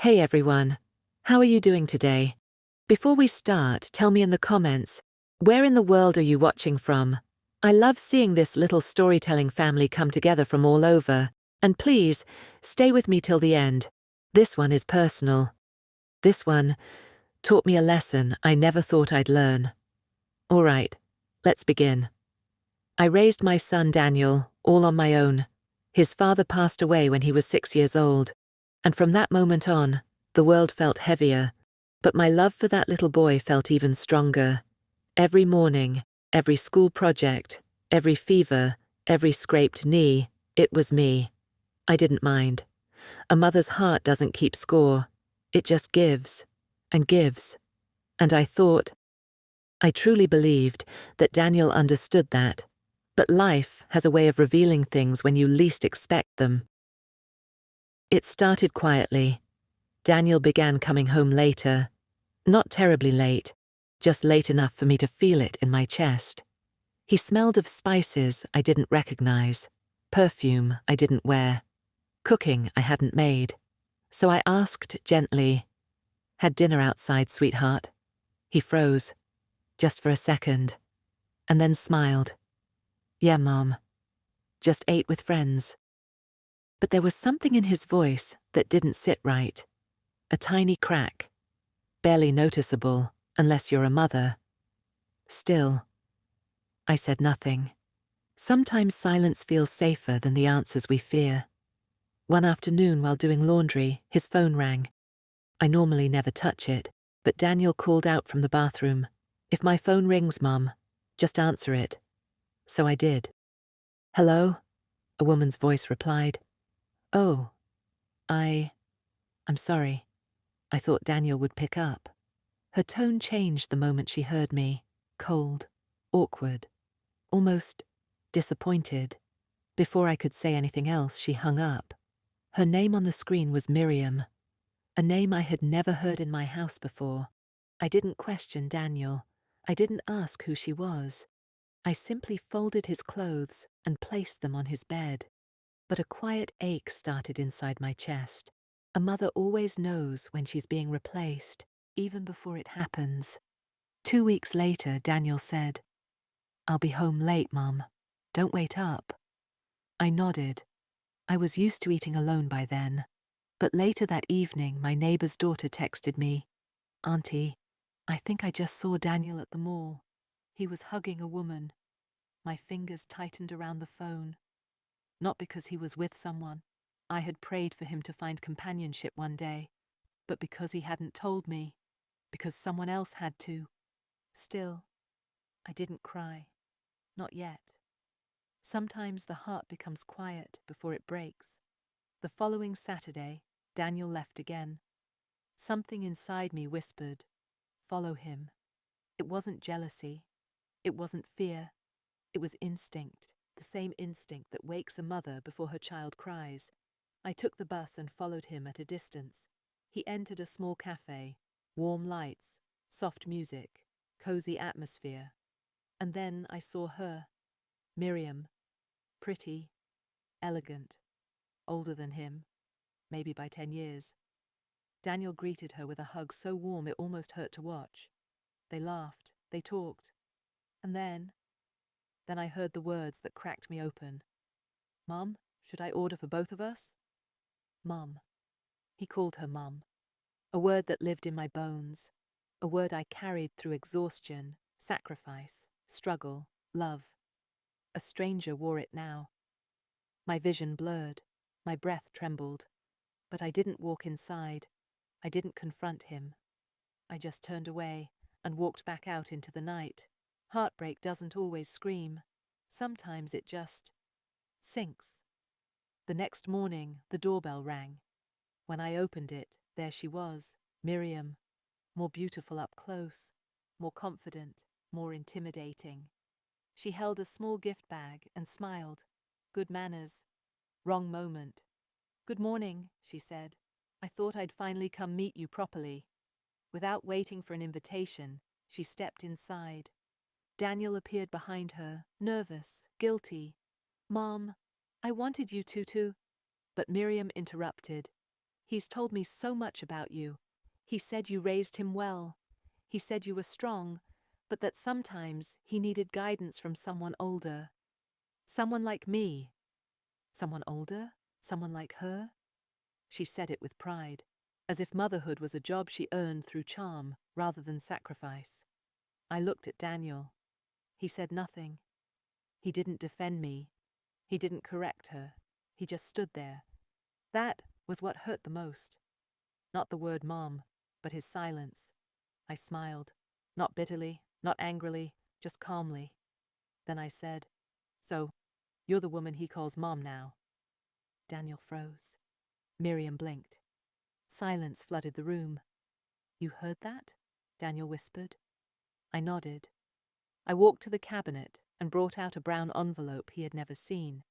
Hey everyone, how are you doing today? Before we start, tell me in the comments, where in the world are you watching from? I love seeing this little storytelling family come together from all over, and please, stay with me till the end. This one is personal. This one taught me a lesson I never thought I'd learn. Alright, let's begin. I raised my son Daniel, all on my own. His father passed away when he was 6 years old, and from that moment on, the world felt heavier, but my love for that little boy felt even stronger. Every morning, every school project, every fever, every scraped knee, it was me. I didn't mind. A mother's heart doesn't keep score. It just gives, and gives. And I truly believed that Daniel understood that. But life has a way of revealing things when you least expect them. It started quietly. Daniel began coming home later. Not terribly late, just late enough for me to feel it in my chest. He smelled of spices I didn't recognize, perfume I didn't wear, cooking I hadn't made. So I asked gently, "Had dinner outside, sweetheart?" He froze, just for a second, and then smiled. "Yeah, Mom. Just ate with friends." But there was something in his voice that didn't sit right. A tiny crack, barely noticeable unless you're a mother. Still, I said nothing. Sometimes silence feels safer than the answers we fear. One afternoon while doing laundry, his phone rang. I normally never touch it, but Daniel called out from the bathroom, "If my phone rings, Mum, just answer it." So I did. "Hello?" a woman's voice replied. "Oh, I'm sorry. I thought Daniel would pick up." Her tone changed the moment she heard me, cold, awkward, almost disappointed. Before I could say anything else, she hung up. Her name on the screen was Miriam, a name I had never heard in my house before. I didn't question Daniel. I didn't ask who she was. I simply folded his clothes and placed them on his bed. But a quiet ache started inside my chest. A mother always knows when she's being replaced, even before it happens. 2 weeks later, Daniel said, "I'll be home late, Mum. Don't wait up." I nodded. I was used to eating alone by then. But later that evening, my neighbor's daughter texted me, "Auntie, I think I just saw Daniel at the mall. He was hugging a woman." My fingers tightened around the phone. Not because he was with someone. I had prayed for him to find companionship one day, but because he hadn't told me, because someone else had to. Still, I didn't cry. Not yet. Sometimes the heart becomes quiet before it breaks. The following Saturday, Daniel left again. Something inside me whispered, "Follow him." It wasn't jealousy. It wasn't fear. It was instinct, the same instinct that wakes a mother before her child cries. I took the bus and followed him at a distance. He entered a small cafe, warm lights, soft music, cozy atmosphere. And then I saw her, Miriam, pretty, elegant, older than him, maybe by 10 years. Daniel greeted her with a hug so warm it almost hurt to watch. They laughed, they talked. And then I heard the words that cracked me open. "Mum, should I order for both of us?" Mum. He called her Mum. A word that lived in my bones. A word I carried through exhaustion, sacrifice, struggle, love. A stranger wore it now. My vision blurred. My breath trembled. But I didn't walk inside. I didn't confront him. I just turned away and walked back out into the night. Heartbreak doesn't always scream. Sometimes it just sinks. The next morning, the doorbell rang. When I opened it, there she was, Miriam, more beautiful up close, more confident, more intimidating. She held a small gift bag and smiled. Good manners. Wrong moment. "Good morning," she said. "I thought I'd finally come meet you properly." Without waiting for an invitation, she stepped inside. Daniel appeared behind her, nervous, guilty. "Mom, I wanted you to. But Miriam interrupted. He's told me so much about you. He said you raised him well. He said you were strong, but that sometimes he needed guidance from someone older. Someone like me. Someone older? Someone like her? She said it with pride, as if motherhood was a job she earned through charm rather than sacrifice. I looked at Daniel. He said nothing. He didn't defend me. He didn't correct her. He just stood there. That was what hurt the most. Not the word mom, but his silence. I smiled. Not bitterly, not angrily, just calmly. Then I said, "So, you're the woman he calls mom now." Daniel froze. Miriam blinked. Silence flooded the room. "You heard that?" Daniel whispered. I nodded. I walked to the cabinet and brought out a brown envelope he had never seen.